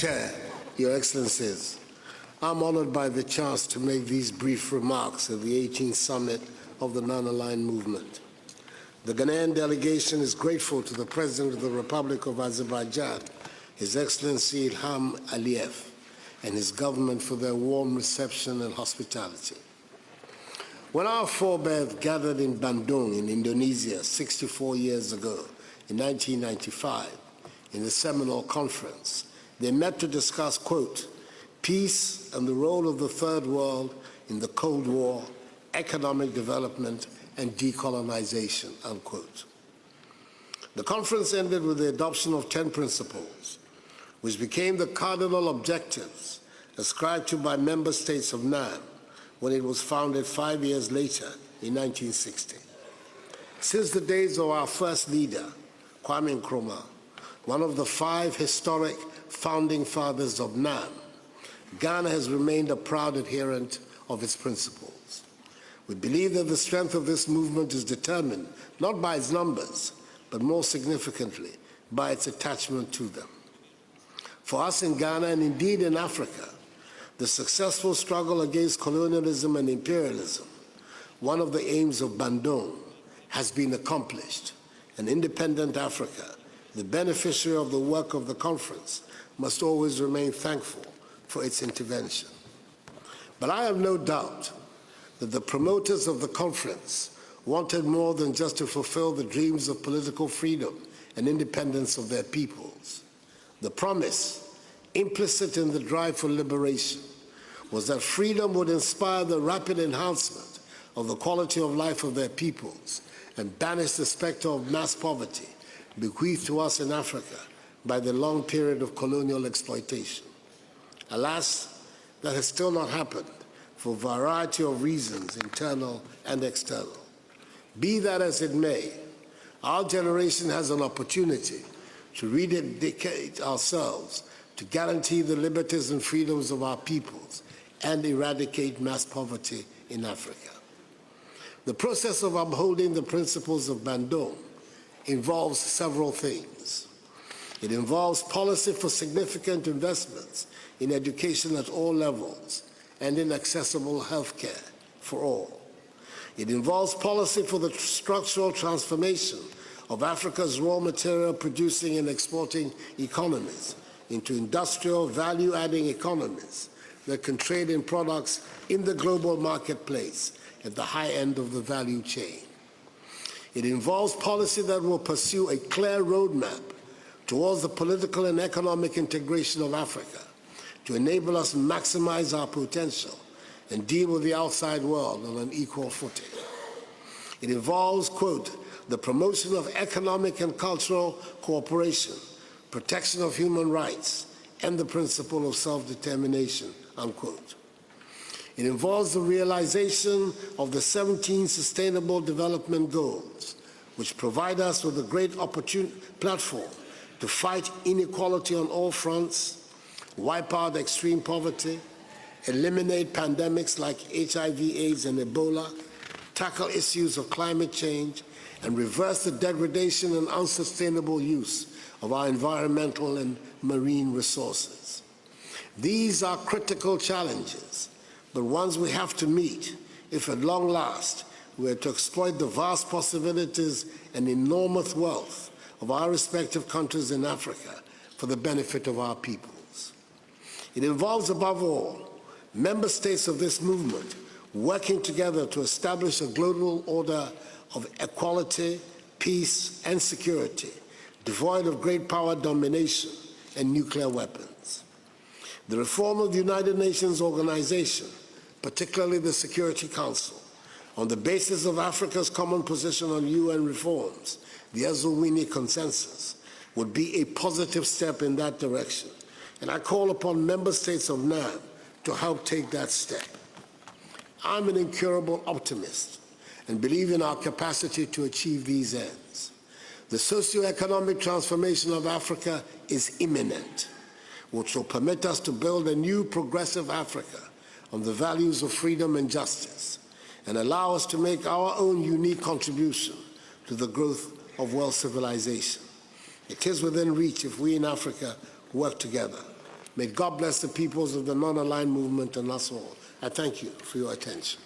Chair, Your Excellencies, I'm honored by the chance to make these brief remarks at the 18th Summit of the Non-Aligned Movement. The Ghanaian delegation is grateful to the President of the Republic of Azerbaijan, His Excellency Ilham Aliyev, and his government for their warm reception and hospitality. When our forebears gathered in Bandung in Indonesia 64 years ago, in 1995, in the Seminole Conference, they met to discuss, quote, peace and the role of the Third World in the Cold War, economic development, and decolonization, unquote. The conference ended with the adoption of 10 principles, which became the cardinal objectives ascribed to by member states of NAM when it was founded 5 years later in 1960. Since the days of our first leader, Kwame Nkrumah, one of the 5 historic founding fathers of NAM, Ghana has remained a proud adherent of its principles. We believe that the strength of this movement is determined not by its numbers, but more significantly by its attachment to them. For us in Ghana, and indeed in Africa, the successful struggle against colonialism and imperialism, one of the aims of Bandung, has been accomplished. An independent Africa, the beneficiary of the work of the conference, must always remain thankful for its intervention. But I have no doubt that the promoters of the conference wanted more than just to fulfill the dreams of political freedom and independence of their peoples. The promise, implicit in the drive for liberation, was that freedom would inspire the rapid enhancement of the quality of life of their peoples and banish the specter of mass poverty bequeathed to us in Africa by the long period of colonial exploitation. Alas, that has still not happened for a variety of reasons, internal and external. Be that as it may, our generation has an opportunity to rededicate ourselves to guarantee the liberties and freedoms of our peoples and eradicate mass poverty in Africa. The process of upholding the principles of Bandung involves several things. It involves policy for significant investments in education at all levels and in accessible health care for all. It involves policy for the structural transformation of Africa's raw material producing and exporting economies into industrial value-adding economies that can trade in products in the global marketplace at the high end of the value chain. It involves policy that will pursue a clear roadmap towards the political and economic integration of Africa to enable us to maximize our potential and deal with the outside world on an equal footing. It involves, quote, the promotion of economic and cultural cooperation, protection of human rights, and the principle of self-determination, unquote. It involves the realization of the 17 Sustainable Development Goals, which provide us with a great platform to fight inequality on all fronts, wipe out extreme poverty, eliminate pandemics like HIV, AIDS, and Ebola, tackle issues of climate change, and reverse the degradation and unsustainable use of our environmental and marine resources. These are critical challenges, but ones we have to meet if at long last we are to exploit the vast possibilities and enormous wealth of our respective countries in Africa for the benefit of our peoples. It involves, above all, member states of this movement working together to establish a global order of equality, peace, and security, devoid of great power domination and nuclear weapons. The reform of the United Nations Organization, particularly the Security Council, on the basis of Africa's common position on UN reforms, the Eswatini Consensus, would be a positive step in that direction, and I call upon member states of NAM to help take that step. I'm an incurable optimist and believe in our capacity to achieve these ends. The socio-economic transformation of Africa is imminent, which will permit us to build a new progressive Africa on the values of freedom and justice, and allow us to make our own unique contribution to the growth of world civilization. It is within reach if we in Africa work together. May God bless the peoples of the non-aligned movement and us all. I thank you for your attention.